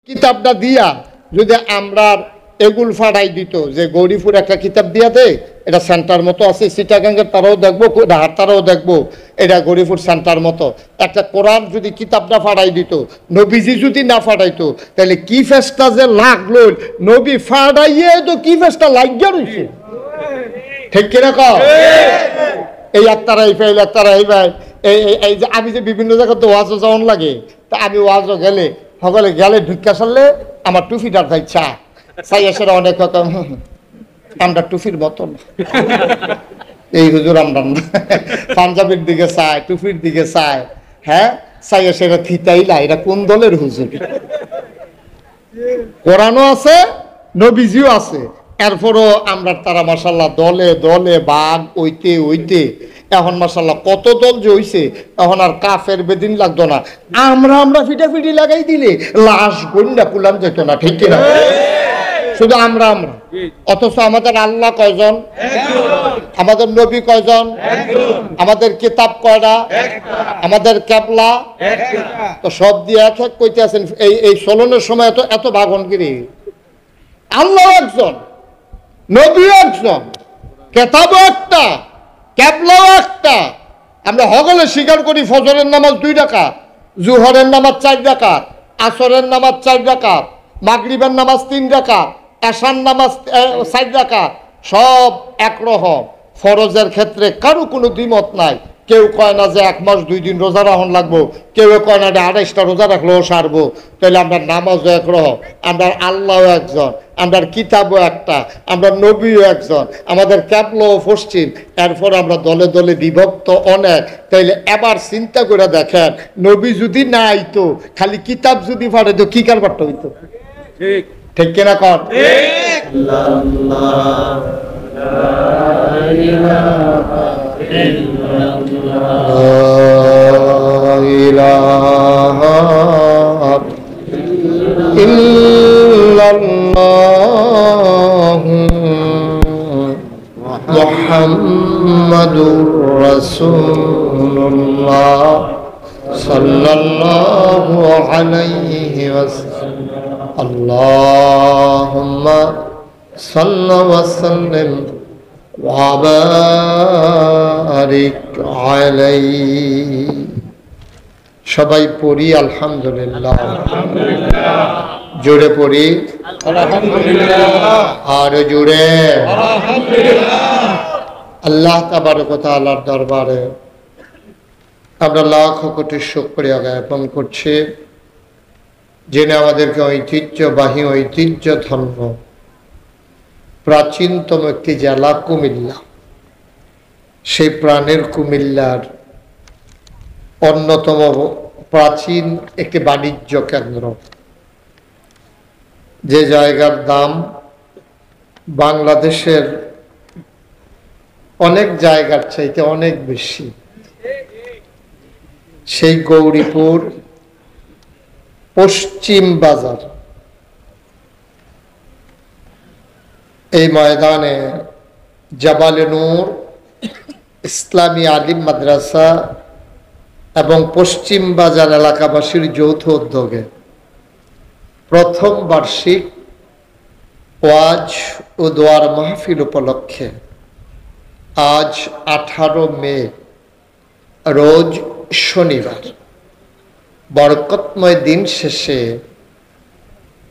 কিতাবটা দিয়া যদি আমরা এগুল ফাড়াই দিত যে গৌরীপুর একটা কিতাব দিয়া দে, এটা সেন্টার মতো আছে, চিটাগাঙ্গের তারাও দেখবো, ঢাকার তারাও দেখবো, এটা গৌরীপুর সেন্টার মতো একটা কোরআন যদি কিতাবটা ফাড়াই দিত, নবীজি যদি না ফাড়াইতো, তাহলে কি ফেসটা যে লাগলো, নবী ফাড়াইয়ে তো কি ফেসটা লাগিয়া রয়েছে, ঠিক কিনা কও? এই একতারাই ফেল একতারাই ভাই, এই যে আমি যে বিভিন্ন জায়গাতে ওয়াজও যাওয়ান লাগে, তা আমি ওয়াজও গেলে সকলে গেলে ঢুকা সারলে আমার টুফিটার ভাই চা চাই এসে অনেক রকম আমরা টুফির মতন এই হুজুর আমরা পাঞ্জাবের দিকে চায়, টুফির দিকে চায়, হ্যাঁ চাই এসে এটা থিতাইলা, এটা কোন দলের হুজুর? কোরআনও আছে, নবীজিও আছে, এরপরও আমরা তারা মাশাল্লাহ দলে দলে বাঘ ওইতে ওইতে এখন মাশাল্লাহ কত দল যে হইছে, এখন আর কাফের বেদিন লাগতো না, আমরা ফিটাফিটি লাগাই দিলে লাশ গন্ডা কুলাম যেত না, ঠিক কিনা? শুধু আমরা অথচ আমাদের আল্লাহ কয়জন, আমাদের নবী কয়জন, আমাদের কিতাব কয়টা, আমাদের ক্যাবলা তো সব দিয়ে এক এক কইতে আছেন। এই চলনের সময় এত ভাগনগিরি, আল্লাহ একজন, নবী একজন, কেতাবও একটা, ক্যাবলাও একটা। আমরা সকলে স্বীকার করি ফজরের নামাজ 2 রাকাত, জুহরের নামাজ 4 রাকাত, আসরের নামাজ 4 রাকাত, মাগরিবের নামাজ 3 রাকাত, এশার নামাজ 4 রাকাত, সব একরকম। ফরজের ক্ষেত্রে কারো কোনো দ্বিমত নাই, কেউ কয় না যে 1 মাস 2 দিন রোজা রাখুন লাগবো, কেউ কয় না যে 28টা রোজা রাখলেও সারবো। তাহলে আমরা নামাজও একরকম, আমরা আল্লাহও একজন, আমরা কিতাবও একটা, আমরা নবীও একজন, আমাদের ক্যাবলাও পশ্চিম, এরপর আমরা দলে দলে বিভক্ত অনেক। তাইলে এবার চিন্তা করে দেখেন, নবী যদি না আইতো, খালি কিতাব যদি পাঠাইতো, কি কারবারটা হইতো? ঠিক কিনা কর? মুহাম্মাদুর রাসূলুল্লাহ সাল্লাল্লাহু আলাইহি ওয়াসাল্লাম। আল্লাহুম্মা সাল্লি ওয়া সাল্লিম ওয়া বারিক আলাইহি। সবাই পড়ি আলহামদুলিল্লাহ, জোরে পড়ি আলহামদুলিল্লাহ, আর জোরে আলহামদুলিল্লাহ। আল্লাহ তাবারক ওয়া তাআলার দরবারে আমরা লাখ কোটি শুকরিয়া জ্ঞাপন করছি, যিনি আমাদেরকে ঐতিহ্যবাহী ঐতিহ্যধন্য প্রাচীনতম একটি জেলা কুমিল্লা, সেই প্রাণের কুমিল্লার অন্যতম প্রাচীন একটি বাণিজ্য কেন্দ্র, যে জায়গার দাম বাংলাদেশের অনেক জায়গার চাইতে অনেক বেশি, সেই গৌরীপুর পশ্চিম বাজার, এই ময়দানে জাবালে নূর ইসলামী আলিম মাদ্রাসা এবং পশ্চিম বাজার এলাকাবাসীর যৌথ উদ্যোগে প্রথম বার্ষিক ওয়াজ ও দোয়ার মাহফিল উপলক্ষে আজ 18 মে রোজ শনিবার বরকতময় দিন শেষে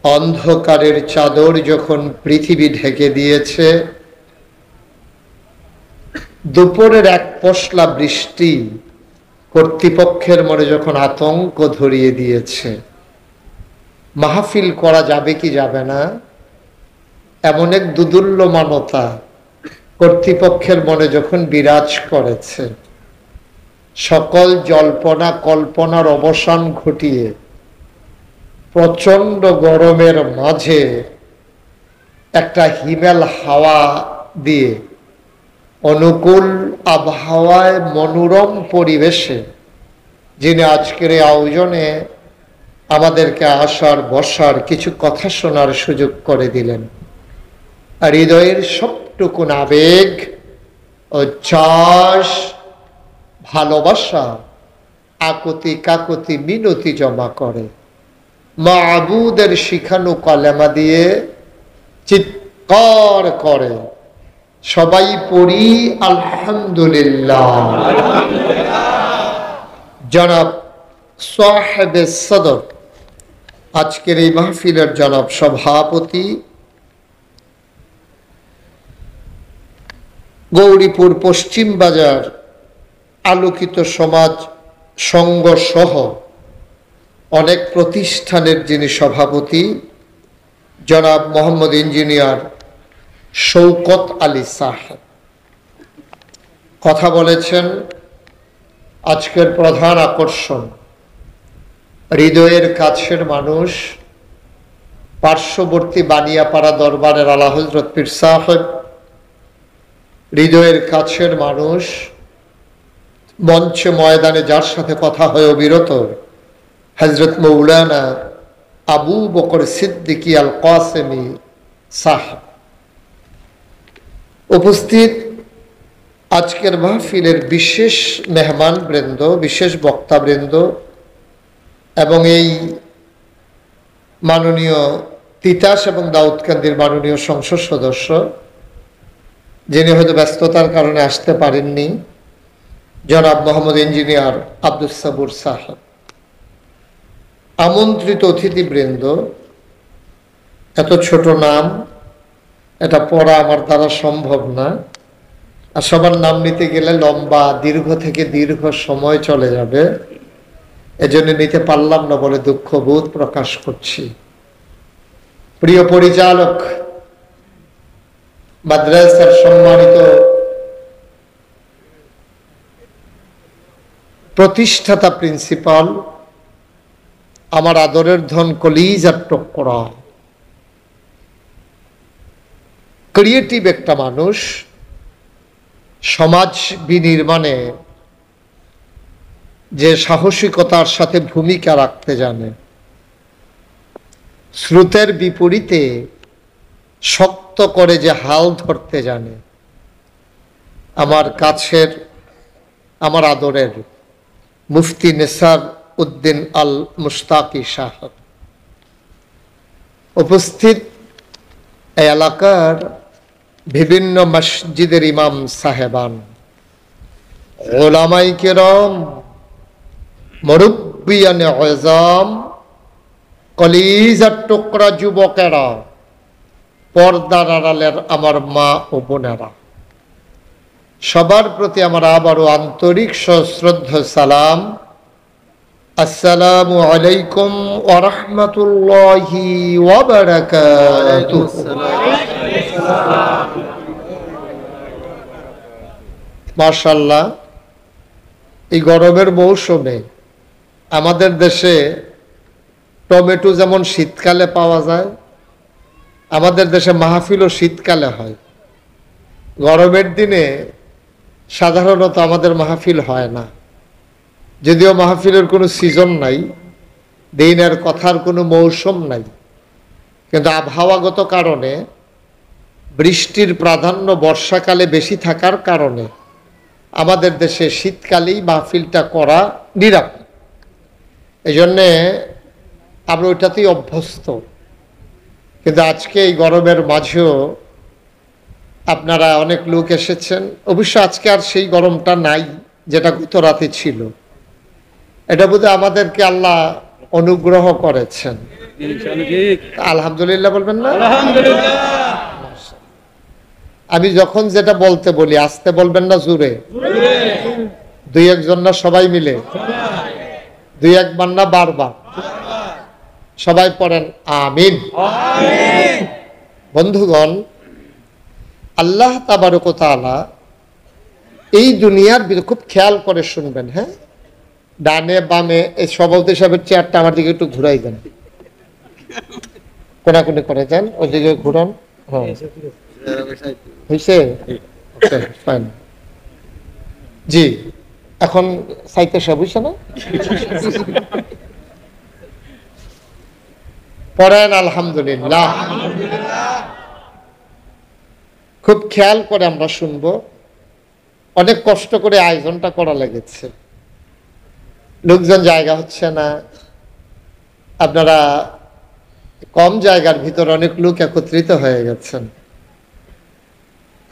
অন্ধকারের চাদর যখন পৃথিবী ঢেকে দিয়েছে, দুপুরের এক পশলা বৃষ্টি কর্তৃপক্ষের মনে যখন আতঙ্ক ধরিয়ে দিয়েছে, মাহফিল করা যাবে কি যাবে না, এমন এক দুদুল্যমানতা কর্তৃপক্ষের মনে যখন বিরাজ করেছে, সকল জল্পনা কল্পনার অবসান ঘটিয়ে প্রচন্ড গরমের মাঝে একটা হিমেল হাওয়া দিয়ে অনুকূল আবহাওয়ায় মনোরম পরিবেশে যিনি আজকের এই আয়োজনে আমাদেরকে আসার বসার কিছু কথা শোনার সুযোগ করে দিলেন, আর হৃদয়ের সবটুকুন আবেগ ও চাষ ভালোবাসা আকুতি কাকুতি মিনতি জমা করে মাবুদের শিখানো কালেমা দিয়ে চিৎকার করে সবাই পড়ি আলহামদুলিল্লাহ। জনাব সাহেবে সদর, আজকের এই মাহফিলের জনাব সভাপতি, গৌরীপুর পশ্চিম বাজার আলোকিত সমাজ সংঘ সহ অনেক প্রতিষ্ঠানের যিনি সভাপতি, জনাব মোহাম্মদ ইঞ্জিনিয়ার শৌকত আলী সাহেব কথা বলেছেন। আজকের প্রধান আকর্ষণ হৃদয়ের কাছের মানুষ, পার্শ্ববর্তী বানিয়াপাড়া দরবারের আলা হযরত পীর সাহেব, হৃদয়ের কাছের মানুষ, মঞ্চে ময়দানে যার সাথে কথা হয় অবিরত, হযরত মৌলানা আবু বকর সিদ্দিকী আল কাসেমি সাহেব। উপস্থিত আজকের মাহফিলের বিশেষ মেহমান বৃন্দ, বিশেষ বক্তাবৃন্দ এবং এই মাননীয় তিতাস এবং দাউদকান্দির মাননীয় সংসদ সদস্য যিনি হয়তো ব্যস্ততার কারণে আসতে পারেননি, জনাব মোহাম্মদ ইঞ্জিনিয়ার আব্দুস সাবুর সাহেব, আমন্ত্রিত অতিথিবৃন্দ, এত ছোট নাম, এটা পড়া আমার দ্বারা সম্ভব না, আর সবার নাম নিতে গেলে লম্বা দীর্ঘ থেকে দীর্ঘ সময় চলে যাবে, এজন্য নিতে পারলাম না বলে দুঃখবোধ প্রকাশ করছি। প্রিয় পরিচালক, মাদ্রাসার সম্মানিত প্রতিষ্ঠাতা প্রিন্সিপাল, আমার আদরের ধন কলিজার টুকরা, ক্রিয়েটিভ একটা মানুষ, সমাজ বিনির্মাণে যে সাহসিকতার সাথে ভূমিকা রাখতে জানে, স্রোতের বিপরীতে শক্ত করে যে হাল ধরতে জানে, আমার কাছের, আমার আদরের মুফতি নেসার উদ্দিন আল মুশতাকি সাহেব, উপস্থিত এই এলাকার বিভিন্ন মসজিদের ইমাম সাহেবান, উলামায়ে কেরাম, মুরব্বিয়ানে আযম, কলিজার টুকরা যুবকেরা, পর্দার আড়ালের আমার মা ও বোনেরা, সবার প্রতি আমার আবারও আন্তরিক সশ্রদ্ধ সালাম। আসসালামু আলাইকুম ওয়া রাহমাতুল্লাহি ওয়া বারাকাতুহু। মাশাআল্লাহ, এই গরমের মৌসুমে আমাদের দেশে টমেটো যেমন শীতকালে পাওয়া যায়, আমাদের দেশে মাহফিলও শীতকালে হয়। গরমের দিনে সাধারণত আমাদের মাহফিল হয় না, যদিও মাহফিলের কোনো সিজন নাই, দিনের কথার কোনো মৌসুম নাই, কিন্তু আবহাওয়াগত কারণে বৃষ্টির প্রাধান্য বর্ষাকালে বেশি থাকার কারণে আমাদের দেশে শীতকালেই মাহফিলটা করা নিরাপদ। এই জন্যে আমরা ওইটাতেই অভ্যস্ত। কিন্তু আজকে এই গরমের মাঝেও আপনারা অনেক লোক এসেছেন। অবশ্য আজকে আর সেই গরমটা নাই যেটা গত রাতে ছিল। এটা বোধহয় আমাদেরকে আল্লাহ অনুগ্রহ করেছেন। আলহামদুলিল্লাহ বলবেন না? আমি যখন যেটা বলতে বলি আস্তে বলবেন না জোরে? দুই একজন না সবাই মিলে? দুই একবার না বারবার? সবাই পড়েন আমিন। বন্ধুগণ, আল্লাহ তাবারক ওয়া তাআলা এই দুনিয়ার খুব খেয়াল করে শুনবেন, হ্যাঁ? ডানে বামে এই সভাপতি সাহেবের চেয়ারটা আমার দিকে একটু ঘুরাই দেন, কোনাকুনি করে দেন, ওইদিকে ঘুরান। হ্যাঁ, হয়েছে? ফাইন। জি, এখন সাইতে সব হয়েছে না? পড়েন আলহামদুলিল্লাহ। খুব খেয়াল করে আমরা শুনবো। অনেক কষ্ট করে আয়োজনটা করা লেগেছে, লোকজন জায়গা হচ্ছে না, আপনারা কম জায়গার ভিতর অনেক লোক একত্রিত হয়ে গেছেন,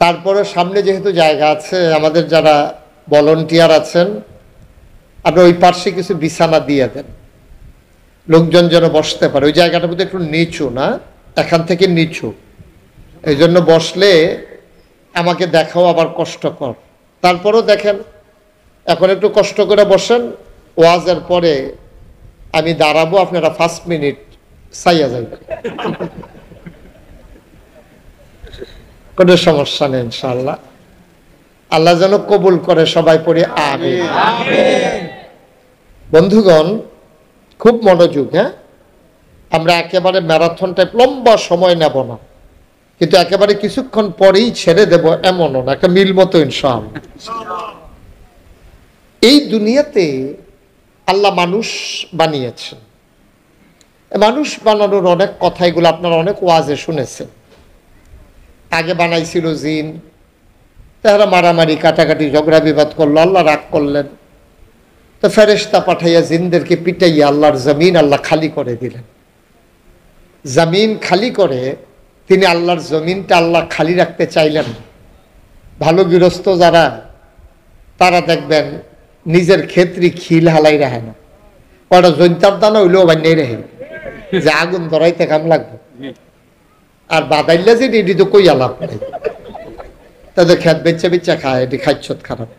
তারপরে সামনে যেহেতু জায়গা আছে, আমাদের যারা ভলান্টিয়ার আছেন আপনারা ওই পার্শ্বে কিছু বিছানা দিয়ে দেন, লোকজন যেন বসতে পারে। ওই জায়গাটার মধ্যে একটু নিচু না, এখান থেকে নিচু, এই জন্য বসলে আমাকে দেখাও আবার কষ্টকর। তারপরও দেখেন, এখন একটু কষ্ট করে বসেন, ওয়াজের পরে আমি দাঁড়াবো, আপনারা 5 মিনিট চাইয়া যাইবেন, কোনো সমস্যা নেই ইনশাআল্লাহ। আল্লাহ যেন কবুল করে, সবাই পড়ে আমিন। বন্ধুগণ, খুব মনোযোগ, হ্যাঁ, আমরা একেবারে ম্যারাথন টাইপ লম্বা সময় নেব না, কিন্তু একেবারে কিছুক্ষণ পরেই ছেড়ে দেব এমনও না, একটা মিল মতো ইনশাআল্লাহ। এই দুনিয়াতে আল্লাহ মানুষ বানিয়েছেন, মানুষ বানানোর অনেক কথা, এগুলো আপনারা অনেক ওয়াজে শুনেছেন। আগে বানাইছিল জিন, তারা মারামারি কাটাকাটি ঝগড়া বিবাদ করলো, আল্লাহ রাগ করলেন, তো ফেরেশতা পাঠাইয়া জিনদেরকে পিটাইয়া আল্লাহর জমিন আল্লাহ খালি করে দিলেন। জমিন খালি করে তিনি আল্লাহর জমিনটা আল্লাহ খালি রাখতে চাইলেন। ভালো গৃহস্থ যারা, তারা দেখবেন নিজের ক্ষেত্রে খিল হালাই রাখে না, কটা জৈন্তার দানা হইলেও বান্যাই রাখে, যে আগুন ধরাইতে কাম লাগবে, আর বাদাইলে যে এটি তো কই আলাপ নেই, তাদের খেত বেচা বেচা খায়, এটি খাইছত খারাপ।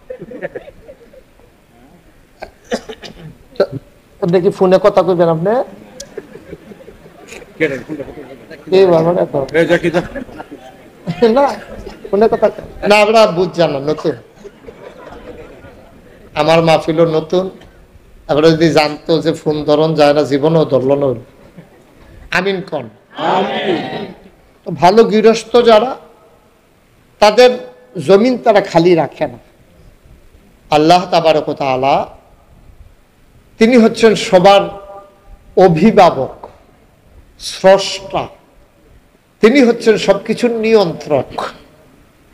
আপনি কি ফোনে কথা কইবেন? আপনি না ফোনে কথা না, আমরা বুঝছেন না, নতুন আমার মাহফিল নতুন, আমরা যদি জানতো যে ফোন ধরন যায় না, জীবনও ধরল না। আমিন কোন ভালো গৃহস্থ যারা, তাদের জমিন তারা খালি রাখে না। আল্লাহ তাবারক ওয়া তাআলা তিনি হচ্ছেন সবার অভিভাবক, স্রষ্টা, তিনি হচ্ছেন সবকিছুর নিয়ন্ত্রক।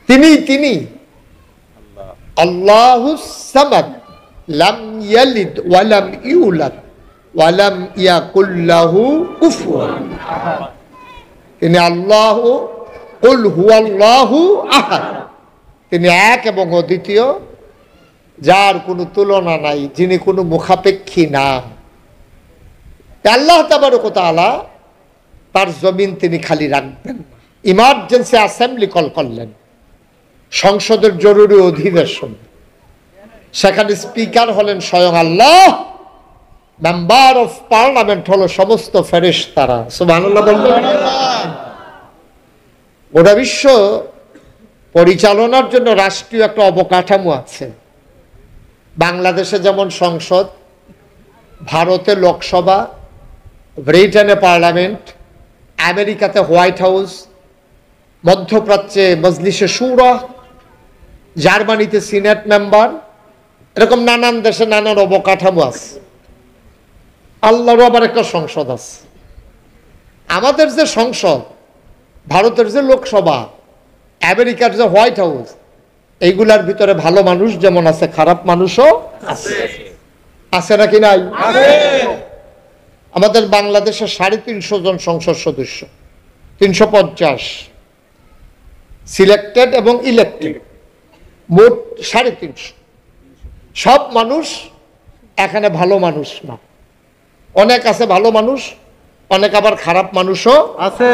তিনি আল্লাহুস সামাদ, লাম ইয়ালিদ ওয়া লাম ইউলাদ ওয়া লাম ইয়াকুল লাহু কুফুয়ান আহাদ। তিনি আল্লাহ, কুল হুয়াল্লাহু আহাদ, তিনি এক এবং অদ্বিতীয়, যার কোনো তুলনা নাই, যিনি কোনো মুখাপেক্ষী না। আল্লাহ তাবারক ওয়া তাআলা তার জমিন তিনি খালি রাখবেন। ইমার্জেন্সি অ্যাসেম্বলি কল করলেন, সংসদের জরুরি অধিবেশন, সেখানে স্পিকার হলেন স্বয়ং আল্লাহ, মেম্বার অফ পার্লামেন্ট হলো সমস্ত ফেরেশতারা। সুবহানাল্লাহ বলবেন। গোটা বিশ্ব পরিচালনার জন্য রাষ্ট্রীয় একটা অবকাঠামো আছে। বাংলাদেশে যেমন সংসদ, ভারতে লোকসভা, ব্রিটেনে পার্লামেন্ট, আমেরিকাতে হোয়াইট হাউস, মধ্যপ্রাচ্যে মজলিসে শুরা, জার্মানিতে সিনেট মেম্বার, এরকম নানান দেশে নানান অবকাঠামো আছে। আল্লাহরও আবার একটা সংসদ আছে। আমাদের যে সংসদ, ভারতের যে লোকসভা, আমেরিকার যে হোয়াইট হাউস, এইগুলার ভিতরে ভালো মানুষ যেমন আছে, খারাপ মানুষও আছে। আছে নাকি নাই? আমাদের বাংলাদেশে 350 জন সংসদ সদস্য, 350 সিলেক্টেড এবং ইলেক্টেড, মোট 350। সব মানুষ এখানে ভালো মানুষ না, অনেক আছে ভালো মানুষ, অনেক আবার খারাপ মানুষও আছে।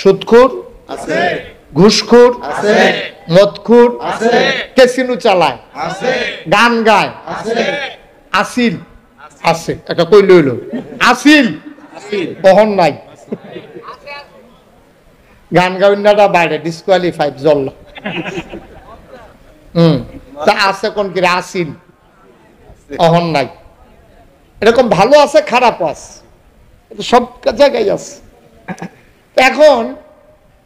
সুদখোর আছে, ঘুষখোর আছে, মদখোর আছে, ক্যাসিনো চালায় আছে, গান গায় আছে, আসিল আছে, একটা কই লইল আসিল বহন নাই, গান গাউন্নাটা বাইরে ডিসকোয়ালিফাইড জল। তা আছে কোন কি আসিল অহন নাই, এরকম ভালো আছে খারাপও আছে, সব জায়গায় আছে। এখন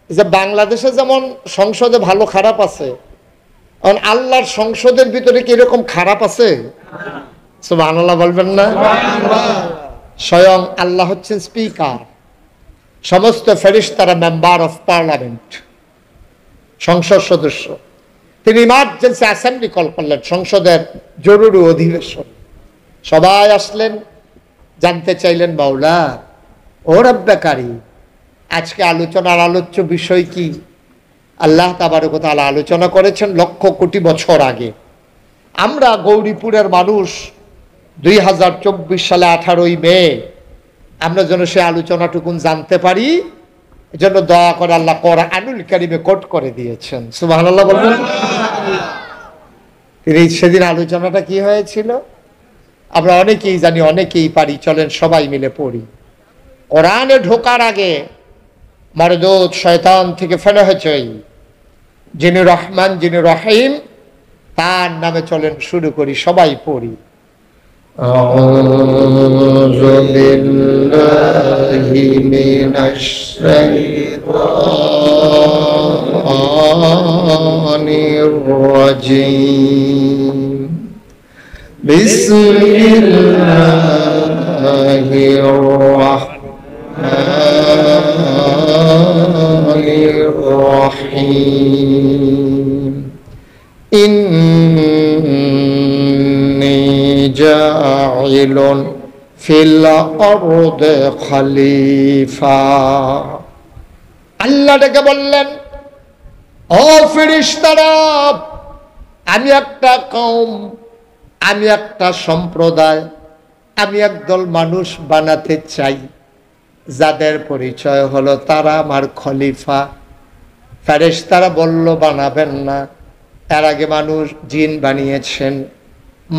যে বাংলাদেশে যেমন সংসদে ভালো খারাপ আছে, আল্লাহর সংসদের ভিতরে কি এরকম খারাপ আছে? সুবহানাল্লাহ বলবেন না? স্বয়ং আল্লাহ হচ্ছেন স্পিকার, সমস্ত ফেরেশতারা মেম্বার অফ পার্লামেন্ট, সংসদ সদস্য। তিনি ইমার্জেন্সি অ্যাসেম্বলি কল করলেন, সংসদের জরুরি অধিবেশন। সবাই আসলেন, জানতে চাইলেন, মাওলা ও রব্বে কারীম, আজকে আলোচনার আলোচ্য বিষয় কি? আল্লাহ তাবারক ওয়া তাআলা আলোচনা করেছেন লক্ষ কোটি বছর আগে। আমরা গৌরীপুরের মানুষ 2024 সালে 18ই মে আমরা যেন সে আলোচনাটুকুন জানতে পারি, এজন্য দয়া করে আল্লাহ কোরআনুল কারীমে কোট করে দিয়েছেন। সুবহানাল্লাহ বলবেন। সেদিন আলোচনাটা কি হয়েছিল আমরা অনেকেই জানি, অনেকেই পারি, চলেন সবাই মিলে পড়ি। কোরআনে ঢোকার আগে মারদুদ শয়তান থেকে ফেলে হয়েছে, যিনি রহমান যিনি রহিম তার নামে চলেন শুরু করি, সবাই পড়ি। আউযু বিল্লাহি মিনাশ শাইতানির রাজীম। বিসমিল্লাহির রাহমানির রাহিম। ইন্নী জাইলুন ফিল আরদি খলিফা। আল্লাহ ডেকে বললেন, ও ফেরেশতারা, আমি একটা কওম, আমি একটা সম্প্রদায়, আমি একদল মানুষ বানাতে চাই যাদের পরিচয় হলো তারা আমার খলিফা। ফেরেশতারা বলল, বানাবেন না, এর আগে মানুষ জিন বানিয়েছেন,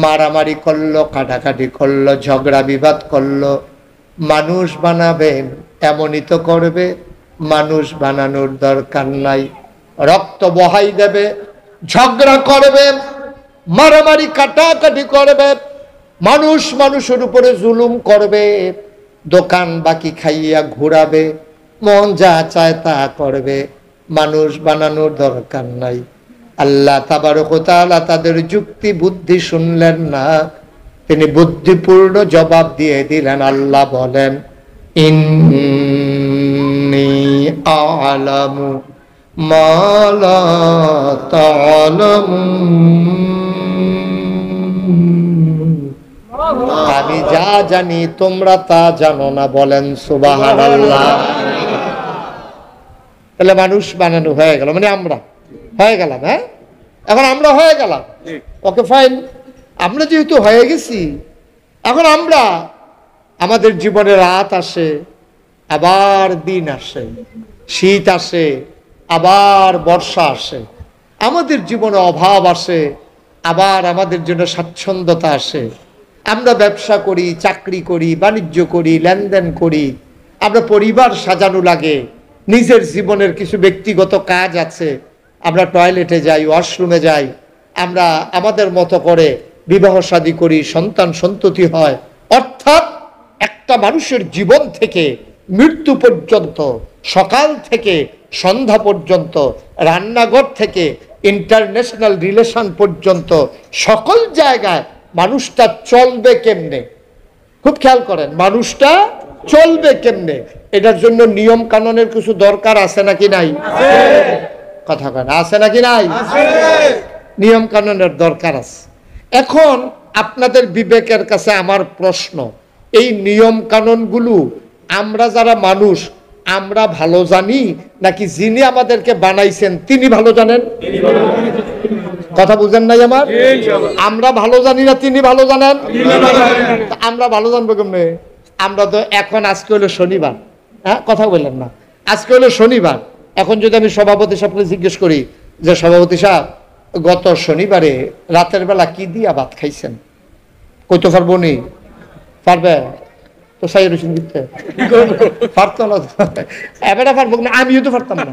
মারামারি করলো, কাটাকাটি করলো, ঝগড়া বিবাদ করলো, মানুষ বানাবেন এমনই তো করবে, মানুষ বানানোর দরকার নাই। রক্ত বহাই দেবে, ঝগড়া করবে, মারামারি কাটাকাটি করবে, মানুষ মানুষের উপরে জুলুম করবে, দোকান বাকি খাইয়া ঘুরাবে, মন যা চায় তা করবে, মানুষ বানানোর দরকার নাই। আল্লাহ তাবারক ওয়া তাআলা তাদের যুক্তি বুদ্ধি শুনলেন না, তিনি বুদ্ধিপূর্ণ জবাব দিয়ে দিলেন। আল্লাহ বলেন, ইন্নী আ'লামু মা লা তা'লামুন, আমি যা জানি তোমরা তা জানো না। বলেন সুবহানাল্লাহ। তাহলে মানুষ বানানো হয়ে গেল, মানে আমরা হয়ে গেলাম। হ্যাঁ, এখন আমরা হয়ে গেলাম, ওকে ফাইন। আমরা যেহেতু হয়ে গেছি, এখন আমরা, আমাদের জীবনে রাত আসে আবার দিন আসে, শীত আসে আবার বর্ষা আসে, আমাদের জীবনে অভাব আসে আবার আমাদের জন্য স্বাচ্ছন্দ্যতা আসে। আমরা ব্যবসা করি, চাকরি করি, বাণিজ্য করি, লেনদেন করি, আমরা পরিবার সাজানো লাগে, নিজের জীবনের কিছু ব্যক্তিগত কাজ আছে, আমরা টয়লেটে যাই, ওয়াশরুমে যাই, আমরা আমাদের মতো করে বিবাহ শাদী করি, সন্তান সন্ততি হয়। অর্থাৎ একটা মানুষের জীবন থেকে মৃত্যু পর্যন্ত, সকাল থেকে সন্ধ্যা পর্যন্ত, রান্নাঘর থেকে ইন্টারন্যাশনাল রিলেশন পর্যন্ত সকল জায়গায় মানুষটা চলবে কেমনে, খুব খেয়াল করেন, মানুষটা চলবে কেমনে, এটার জন্য নিয়ম কানুনের কিছু দরকার আছে নাকি নাই? কথা কেন আছে নাকি নাই? নিয়ম কানুনের দরকার আছে। এখন আপনাদের বিবেকের কাছে আমার প্রশ্ন, এই নিয়ম কানুনগুলো আমরা যারা মানুষ আমরা ভালো জানি নাকি যিনি আমাদেরকে বানাইছেন তিনি ভালো জানেন? কথা বুঝেন নাই আমার? আমরা ভালো জানি না তিনি ভালো জানেন? আমরা ভালো জানবো কেমনে? আমরা তো এখন, আজকে হলো শনিবার, হ্যাঁ কথা বললেন না, আজকে হলো শনিবার। এখন যদি আমি সভাপতি সাহেবকে জিজ্ঞেস করি যে সভাপতি সাহেব গত শনিবারে রাতের বেলা কি দিয়া ভাত খাইছেন, কইতে পারবো নি? পারবে তো? সাইয়ের হোসেন দিতে পারতো না, এবারে পারবো না, আমিও তো পারতাম না,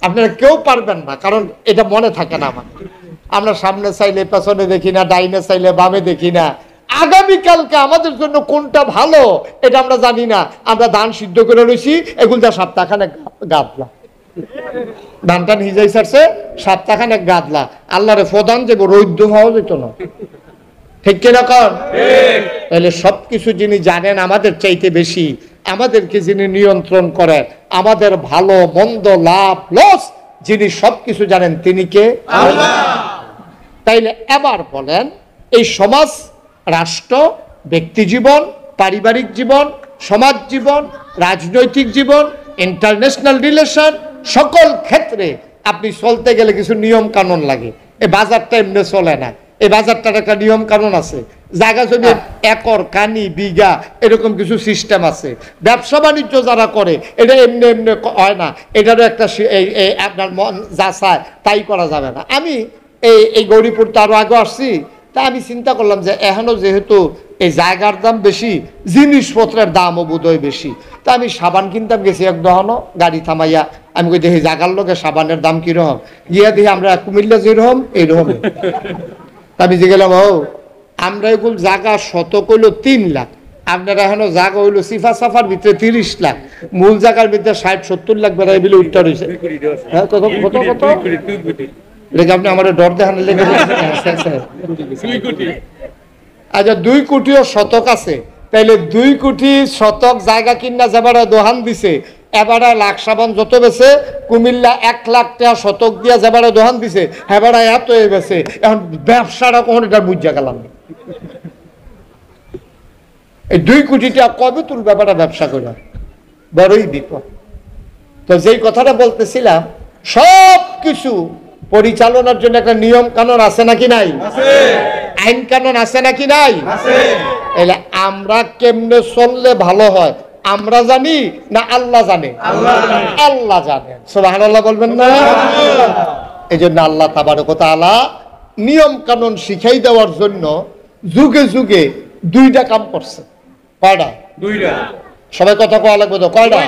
আপনারা কেউ পারবেন না, কারণ এটা মনে থাকে না আমার। আমরা সামনে চাইলে পেছনে দেখি না, ডাইনে চাইলে বামে দেখি না, আগামীকালকে আমাদের জন্য কোনটা ভালো এটা আমরা জানি না। আমরা ধান সিদ্ধ করে রয়েছি, এগুলো সপ্তাহখানে গাদলা, ধানটা নিজেই ছাড়ছে, সপ্তাহখানে গাদলা, আল্লাহরে প্রধান যে রৈদ্য হওয়া যেত না, ঠিক কিনা কর? তাহলে সবকিছু যিনি জানেন আমাদের চাইতে বেশি, আমাদেরকে যিনি নিয়ন্ত্রণ করে, আমাদের ভালো মন্দ লাভ লস যিনি সবকিছু জানেন তিনি কে? আল্লাহ। তাইলে এবার বলেন, এই সমাজ, রাষ্ট্র, ব্যক্তি জীবন, পারিবারিক জীবন, সমাজ জীবন, রাজনৈতিক জীবন, ইন্টারন্যাশনাল রিলেশন, সকল ক্ষেত্রে আপনি চলতে গেলে কিছু নিয়ম কানুন লাগে। এই বাজারটা এমনি চলে না, এই বাজারটার একটা নিয়ম কানুন আছে। জায়গা জমি একর, কানি, বিঘা এরকম কিছু সিস্টেম আছে। ব্যবসা বাণিজ্য যারা করে এটা এমনি এমনি হয় না, এটারও একটা আপনার মন যা চায় তাই করা যাবে না। আমি এই গৌরীপুর তো আরও আগে আসছি, তা আমি চিন্তা করলাম যে এখনও যেহেতু এই জায়গার দাম বেশি, জিনিসপত্রের দামও বোধহয় বেশি, তা আমি সাবান কিনতাম গেছি এক দহনও গাড়ি থামাইয়া। আমি কই দেখি জায়গার লোকে সাবানের দাম কীরকম, গিয়া দেখি আমরা কুমিল্লা যেরকম এইরকম। আমি যে গেলাম, ও আমরা এগুলো জায়গা শতক হইল 3 লাখ, আপনারা এখনো জায়গা হইলো সিফা সাফার ভিতরে 30 লাখ, মূল জায়গার ভিতরে 60-70 লাখ বেড়াই বিলে উঠতে রয়েছে। হ্যাঁ, কত কত কত লেগে আপনি আমার ডর দেখানো লেগে। আচ্ছা, 2 কোটিও শতক আছে, তাইলে 2 কোটি শতক জায়গা কিনা যাবারা দোহান দিছে, এবারে লাখ সাবান যত বেছে, কুমিল্লা 1 লাখ টাকা শতক দিয়া যাবারে দোহান দিছে, এবারে এত বেছে। এখন ব্যবসাটা কখন এটা বুঝা গেলাম, এই 2 কোটি টাকা কবে তুল ব্যাপারটা ব্যবসা করে, বড়ই বিপদ। তো যেই কথাটা বলতেছিলাম, সব কিছু পরিচালনার জন্য একটা নিয়ম কানুন আছে নাকি নাই? আইন কানুন আছে নাকি নাই? এলে আমরা কেমনে চললে ভালো হয় আমরা জানি না আল্লাহ জানে? আল্লাহ জানেন। সুবহানাল্লাহ বলবেন না? এই জন্য আল্লাহ তাবারক ওয়া তাআলা নিয়ম কানুন শিখাই দেওয়ার জন্য যুগে যুগে 2টা কাম করছে। কয়টা? 2টা। সবাই কথা কওয়া লাগবে তো, কয়টা?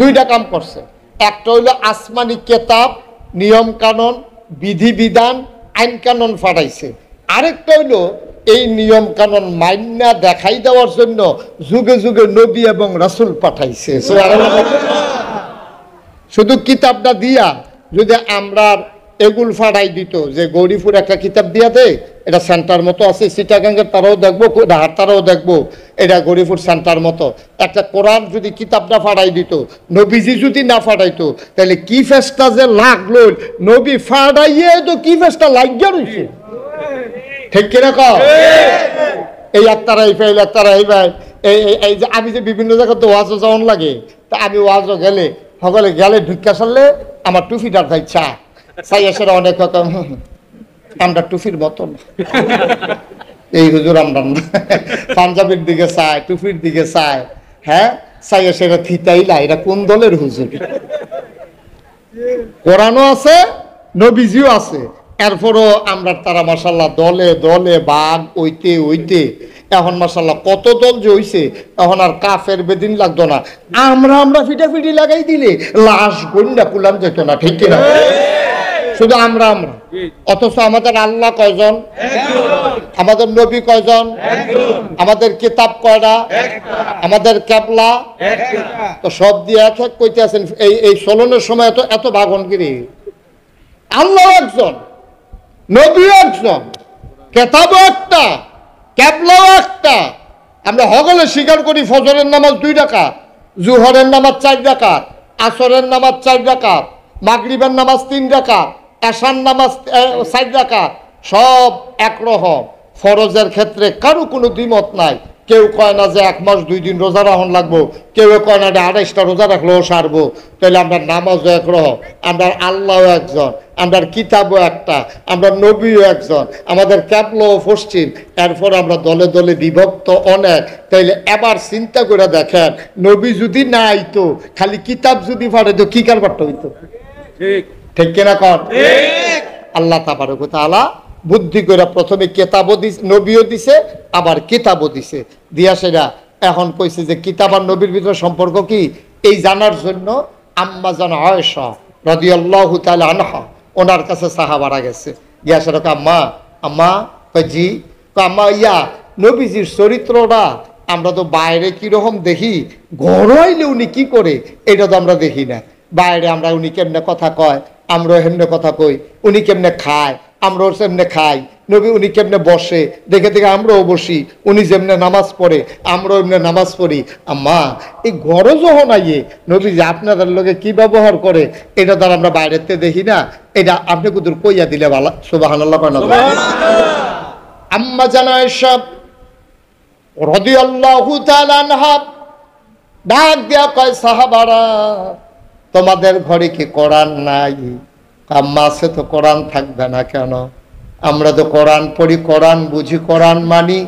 2টা কাম করছে। একটা হইলো আসমানি কিতাব, নিয়ম কানুন, বিধি বিধান, আইন কানুন ফাটাইছে। আরেকটা হইলো এই নিয়ম কানুন মাইন্না দেখাই দেওয়ার জন্য যুগে যুগে নবী এবং রাসূল পাঠাইছে। শুধু কিতাবটা দিয়া যদি আমরা এগুল ফাটাই দিত, যে গৌরীপুর একটা কিতাব দিয়া দে, এটা সেন্টার মতো আছে, চিটাগাঙ্গের তারাও দেখবো, ঢাকার তারাও দেখবো, এটা গৌরীপুর সেন্টার মতো। একটা কোরআন যদি কিতাবটা ফাটাই দিত, নবীজি যদি না ফাটাইতো, তাহলে কি ফেসটা যে লাগলো, নবী ফাটাইয়ে তো কি ফেসটা লাগিয়া রয়েছে। ঠিক কিনা কও? এই একতারা এই ফাইল, একতারা এই ভাই, এই যে আমি যে বিভিন্ন জায়গাতে ওয়াজও যাওয়ান লাগে, তা আমি ওয়াজও গেলে সকলে গেলে ঢুকা সারলে আমার টুফিটার ভাই চা চাই এসে অনেক রকম, আমরা টুফির মতন এই হুজুর আমরা পাঞ্জাবের দিকে চায়, টুফির দিকে চায়, হ্যাঁ চাই এসে থিতাইলা, এটা কোন দলের হুজুর? কোরআনও আছে, নবীজিও আছে, এরপরও আমরা তারা মাশাআল্লাহ দলে দলে বাঘ ওইতে ওইতে এখন মাশাআল্লাহ কত দল যে হইছে, এখন আর কাফের বেদিন লাগতো না। আমরা ফিটাফিটি লাগাই দিলে লাশ গন্ডা কুলাম যেত না। ঠিক কিনা? শুধু আমরা। অথচ আমাদের আল্লাহ কয়জন? আমাদের নবী কয়জন? আমাদের কিতাব কয়টা? আমাদের কেবলা তো সব দিয়ে এক এক কইতে আছেন। এই চলনের সময় এত ভাগনগিরি। আল্লাহ একজন, নবী একজন, কেতাবও একটা, কেবলাও একটা। আমরা সকলে স্বীকার করি ফজরের নামাজ 2 রাকাত, জোহরের নামাজ 4 রাকাত, আসরের নামাজ 4 রাকাত, মাগরিবের নামাজ 3 রাকাত, এশার নামাজ 4 রাকাত, সব একরকম। ফরজের ক্ষেত্রে কারো কোনো দ্বিমত নাই। কেউ কয় না যে 1 মাস 2 দিন রোজা রাখুন লাগবো, কেউ কয় না যে 28টা রোজা রাখলেও সারবো। তাহলে আমরা নামাজও একরকম, আমরা আল্লাহও একজন, আমরা কিতাবও একটা, আমরা নবীও একজন, আমাদের ক্যাবলাও পশ্চিম, এরপর আমরা দলে দলে বিভক্ত অনেক। তাইলে এবার চিন্তা করে দেখেন, নবী যদি না আইতো, খালি কিতাব যদি পাঠাইতো, কি কারবারটা হইতো? ঠিক কিনা কর? আল্লাহ তাবারক ওয়া তাআলা বুদ্ধি করে প্রথমে কিতাবও দিছে, নবীও দিছে, আবার কিতাবও দিছে। দিয়া সেটা এখন কইছে যে কিতাব আর নবীর ভিতরে সম্পর্ক কি, এই জানার জন্য আম্মা জান আয়েশা রাদিয়াল্লাহু তাআলা আনহা ওনার কাছে সাহাবারা গেছে। গিয়া সেটা আম্মা আম্মা জি আম্মা, ইয়া নবীজির চরিত্রটা আমরা তো বাইরে কিরকম দেখি, ঘর হইলে উনি কি করে এটা তো আমরা দেখি না। বাইরে আমরা উনি কেমনে কথা কয়, আমরাও হেমনে কথা কই, উনি কেমনে খায়, আমরাও সেমনে খাই, নবী উনি কেমনে বসে দেখে দেখে আমরাও বসি, উনি যেমনে নামাজ পড়ে আমরাও এমনি নামাজ পড়ি। আম্মা এই ঘর যখন আইয়ে নবী যে আপনাদের লোকে কি ব্যবহার করে, এটা তো আমরা বাইরেতে দেখি না, এটা আপনি কুদুর কইয়া দিলে ভালো। সুবহানাল্লাহ। আম্মা জানা এসব রাদিয়াল্লাহু তাআলা আনহা ডাক দিয়া কয়, সাহাবারা তোমাদের ঘরে কি কোরআন নাই? আম্মা আছে তো, কোরআন থাকবে না কেন? আমরা তো কোরআন পড়ি, কোরআন বুঝি, কোরআন মানি,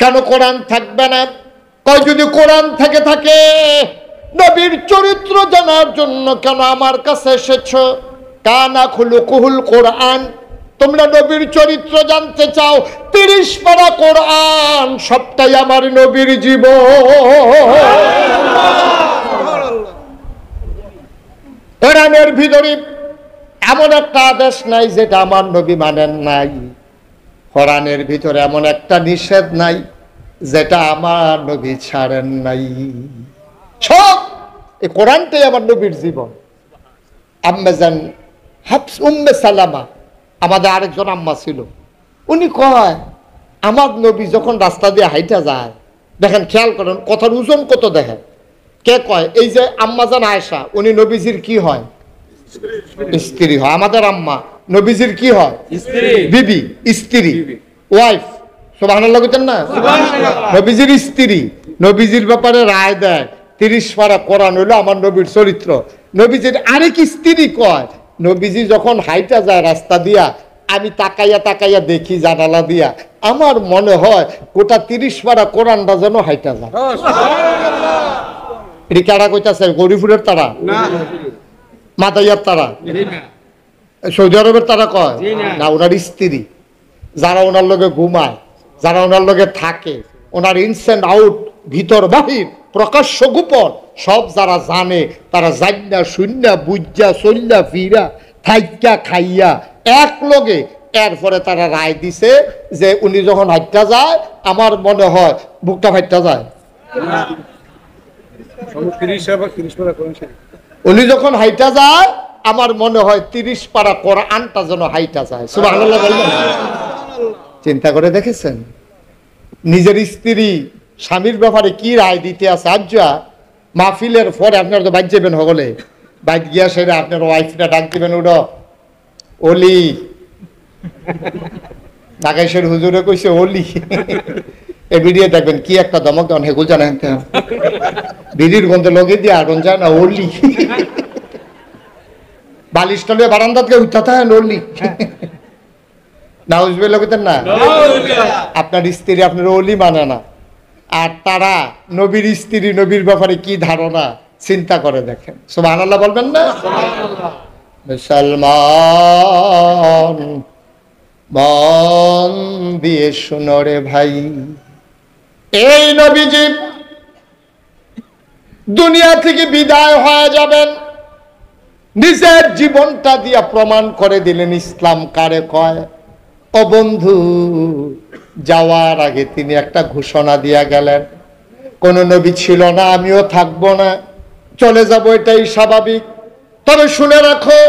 কেন কোরআন থাকবে না? কয় যদি কোরআন থাকে নবীর চরিত্র জানার জন্য কেন আমার কাছে এসেছো? কানা খুলুকুহুল কোরআন, তোমরা নবীর চরিত্র জানতে চাও? 30 পারা কোরআন সবটাই আমার নবীর জীবন। কোরআনের ভিতরে এমন একটা আদেশ নাই যেটা আমার নবী মানেন নাই। কোরআনের ভিতরে এমন একটা নিষেধ নাই যেটা আমার নবী ছাড়েন নাই। সব এই কোরআনটাই আমার নবীর জীবন। আম্মাজান হাফস উম্মে সালামা, আমাদের আরেকজন আম্মা ছিল, উনি কয় আমার নবী যখন রাস্তা দিয়ে হাইটা যায়, দেখেন খেয়াল করেন কথার ওজন কত দেখেন। কে কয়? এই যে আম্মাজান আয়েশা, উনি নবীজির কি হয়? স্ত্রী হয়। আমাদের আম্মা নবীজির কি হয়? বিবি, স্ত্রী, ওয়াইফ। সুবহানাল্লাহ কইতেন না? নবীজির স্ত্রী নবীজির ব্যাপারে রায় দেয়। 30 পারা কোরআন হইলো আমার নবীর চরিত্র। নবীজির আরেক স্ত্রী কয়, নবীজি যখন হাইটা যায় রাস্তা দিয়া, আমি তাকাইয়া দেখি জানালা দিয়া, আমার মনে হয় গোটা 30 পারা কোরআনটা যেন হাইটা যায়। এটা কারা কইতাছে? গরিপুরের তারা, মাদাইয়ার তারা, সৌদি আরবের তারা কয় না, ওনার স্ত্রী যারা ওনার লগে ঘুমায়, যারা ওনার লগে থাকে, ওনার ইনস এন্ড আউট, ভিতর বাহির, প্রকাশ্য গোপন সব যারা জানে, তারা জান্না শূন্যা বুঝা চল্লা ফিরা থাইকা খাইয়া এক লগে, এরপরে তারা রায় দিছে যে উনি যখন হাইটা যায়, আমার মনে হয় বুকটা ফাইটা যায়। উনি যখন হাইটা যায়, আমার মনে হয় 30 পারা কোরআনটা যেন হাইটা যায়। সুবহানাল্লাহ বললেন। চিন্তা করে দেখেছেন নিজের স্ত্রী স্বামীর ব্যাপারে কি রায় দিতে আছে? আজ মাহফিলের পরে আপনার তো বাইক যাবেন, হলে বাইক গিয়া সেটা আপনার ওয়াইফটা ডাক দিবেন, উড়ো অলি, নাগাইশের হুজুরে কইছে অলি। এই ভিডিও দেখবেন কি একটা দমক দেন, হেগুল জানেন বিড়ির গন্ধে লগে দিয়ে আগুন যায় না, অলি। বালিশটা লিয়ে বারান্দাতে উঠাতে হয় অলি। নাউজুবিল্লাহ কইতেন না? আপনার স্ত্রী আপনার অলি মানে না, আর তারা নবীর স্ত্রী নবীর ব্যাপারে কি ধারণা চিন্তা করে দেখেন। সুবহানাল্লাহ বলবেন না? মুসলমান মন দিয়ে শুনো রে ভাই, এই নবীজি দুনিয়া থেকে বিদায় হয়ে যাবেন, নিজের জীবনটা দিয়া প্রমাণ করে দিলেন ইসলাম কারে কয়। ও বন্ধু, যাওয়ার আগে তিনি একটা ঘোষণা দিয়া গেলেন, কোন নবী ছিল না, আমিও থাকবো না, চলে যাব, এটাই স্বাভাবিক। তবে শুনে রাখো,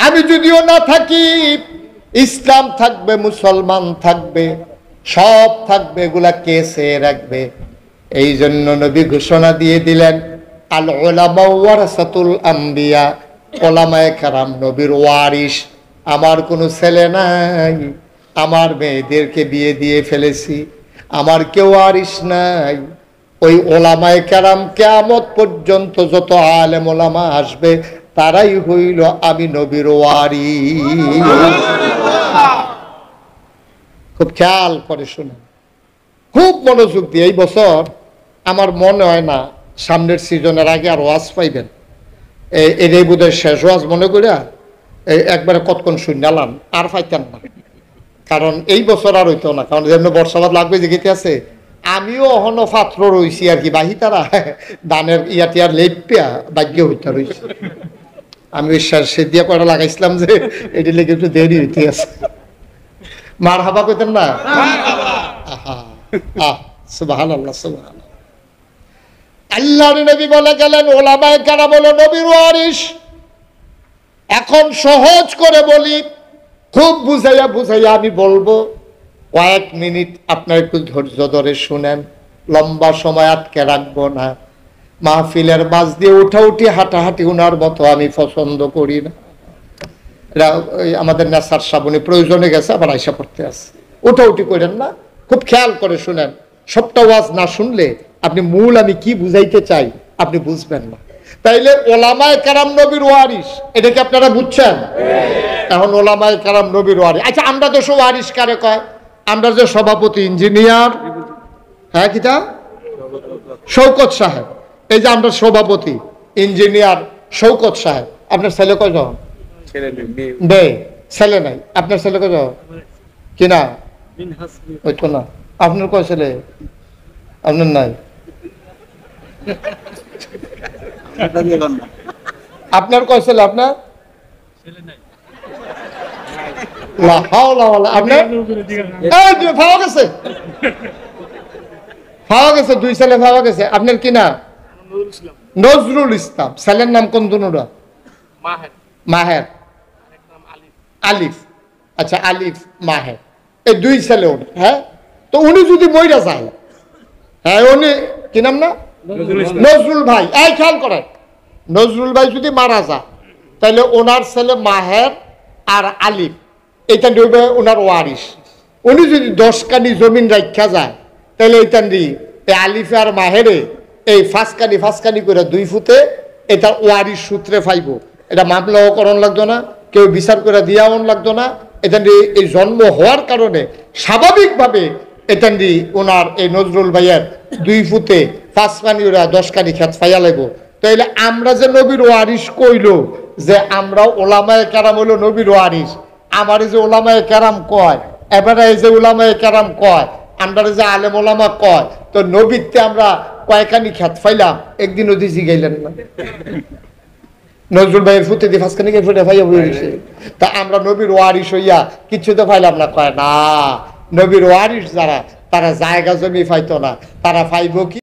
আমি যদিও না থাকি, ইসলাম থাকবে, মুসলমান থাকবে, সব থাকবে, এগুলা কে চেয়ে রাখবে? এই জন্য নবী ঘোষণা দিয়ে দিলেন, আল উলামা ওয়ারাসাতুল আম্বিয়া, ওলামায়ে কেরাম নবীর ওয়ারিস। আমার কোনো ছেলে নাই, আমার মেয়েদেরকে বিয়ে দিয়ে ফেলেছি, আমার কেউ ওয়ারিস নাই। ওই ওলামায়ে কেরাম কিয়ামত পর্যন্ত যত আলেম ওলামা আসবে, তারাই হইল আমি নবীর ওয়ারিস। খুব খেয়াল করে শুনুন, খুব মনোযোগ দিয়ে। এই বছর আমার মনে হয় না সামনের সিজনের আগে আর ওয়াজ পাইবেন। এই বোধহয় শেষ ওয়াজ মনে করিয়া একবারে কতক্ষণ শুনালাম, আর পাইতেন না। কারণ এই বছর আর হইতো না, কারণ যেমন বর্ষাবাদ লাগবে যে গেতে আছে। আমিও অহনো পাত্র রয়েছি আর কি, বাহি তারা দানের ইয়াটিয়ার লেপিয়া বাগ্য হইতে রয়েছে। আমি ওই সে দিয়া কয়টা লাগাইছিলাম যে এটি লেগে একটু দেরি হইতে আছে। মার হাবা কইতেন না? সুবহানাল্লাহ, সুবহানাল্লাহ। আল্লাহর নবী বলে গেলেন, ওলামায়ে কেরাম বলে নবীর ওয়ারিস। এখন সহজ করে বলি, খুব বুঝাইয়া আমি বলবো, কয়েক মিনিট আপনার একটু ধৈর্য ধরে শুনেন, লম্বা সময় আটকে রাখবো না। মাহফিলের মাঝ দিয়ে উঠাউঠি হাঁটাহাঁটি উনার মতো আমি পছন্দ করি না। আমাদের নেশার সাবুনি প্রয়োজনে গেছে, আবার আইসা পড়তে আছে, উঠাউঠি করেন না, খুব খেয়াল করে শুনেন, সবটা ওয়াজ না শুনলে আপনি মূল আমি কি বুঝাইতে চাই আপনি বুঝবেন না। তাইলে ওলামায়ে কেরাম নবীর ওয়ারিস, এটা কি আপনারা বুঝছেন? এখন ওলামায়ে কেরাম নবীর ওয়ারিস। আচ্ছা, আমরা তো সব ওয়ারিস কারে কয়? আমরা যে সভাপতি ইঞ্জিনিয়ার, হ্যাঁ কিতা শওকত সাহেব, এই যে আমরা সভাপতি ইঞ্জিনিয়ার শওকত সাহেব, আপনার ছেলে কয়জন? নেই, ছেলে নাই। আপনার ছেলে কয়জন? কিনা ওই তো না। আপনার কয় ছেলে? আপনার নাই। আপনার কয় ছেলে? আপনার দুই ছেলে পাওয়া গেছে। আপনার কি না? নজরুল ইসলাম। ছেলের নাম কোন দুনুরা? মাহের, আলিফ। আচ্ছা, আলিফ মাহের, এই দুই ছেলে উনি। হ্যাঁ, তো উনি যদি মইরা যায়, হ্যাঁ উনি কি নাম না? নজরুল ভাই। এই খেয়াল করেন, নজরুল ভাই যদি মারা যায় তাহলে ওনার ছেলে মাহের আর আলিফ, এইটা নেবে ওনার ওয়ারিস। উনি যদি 10 কানি জমিন রাখা যায় তাহলে এইটা এই আলিফে আর মাহেরে এই 5 কানি করে 2 ফুটে এটা ওয়ারিস সূত্রে পাইব। এটা মামলাও করণ লাগতো না, কেউ বিচার করে দিয়াও লাগতো না। এটা এই জন্ম হওয়ার কারণে স্বাভাবিকভাবে এটা ওনার এই নজরুল ভাইয়ের 2 ফুটে 5 কানি ওরা 10 কানি খেত ফাইয়া লাগবো। তাইলে আমরা যে নবীর ওয়ারিস কইল, যে আমরা ওলামায়ে কেরাম হইল নবীর ওয়ারিস, আমার যে ওলামায়ে কেরাম কয়, এবারে এই যে ওলামায়ে কেরাম কয়, আমরা যে আলেম ওলামা কয়, তো নবীতে আমরা কয়খানি খেত ফাইলাম? একদিন ওদি জিগাইলেন না? নজরুল ভাইয়ের ফুটে দিয়ে 5 কানি ফুটে ফাইয়া বলেছে, তা আমরা নবীর ওয়ারিস হইয়া কিছু তো ফাইলাম না? কয় না, নবীর ওয়ারিস যারা তারা জায়গা জমি পাইতো না, তারা পাইব কি?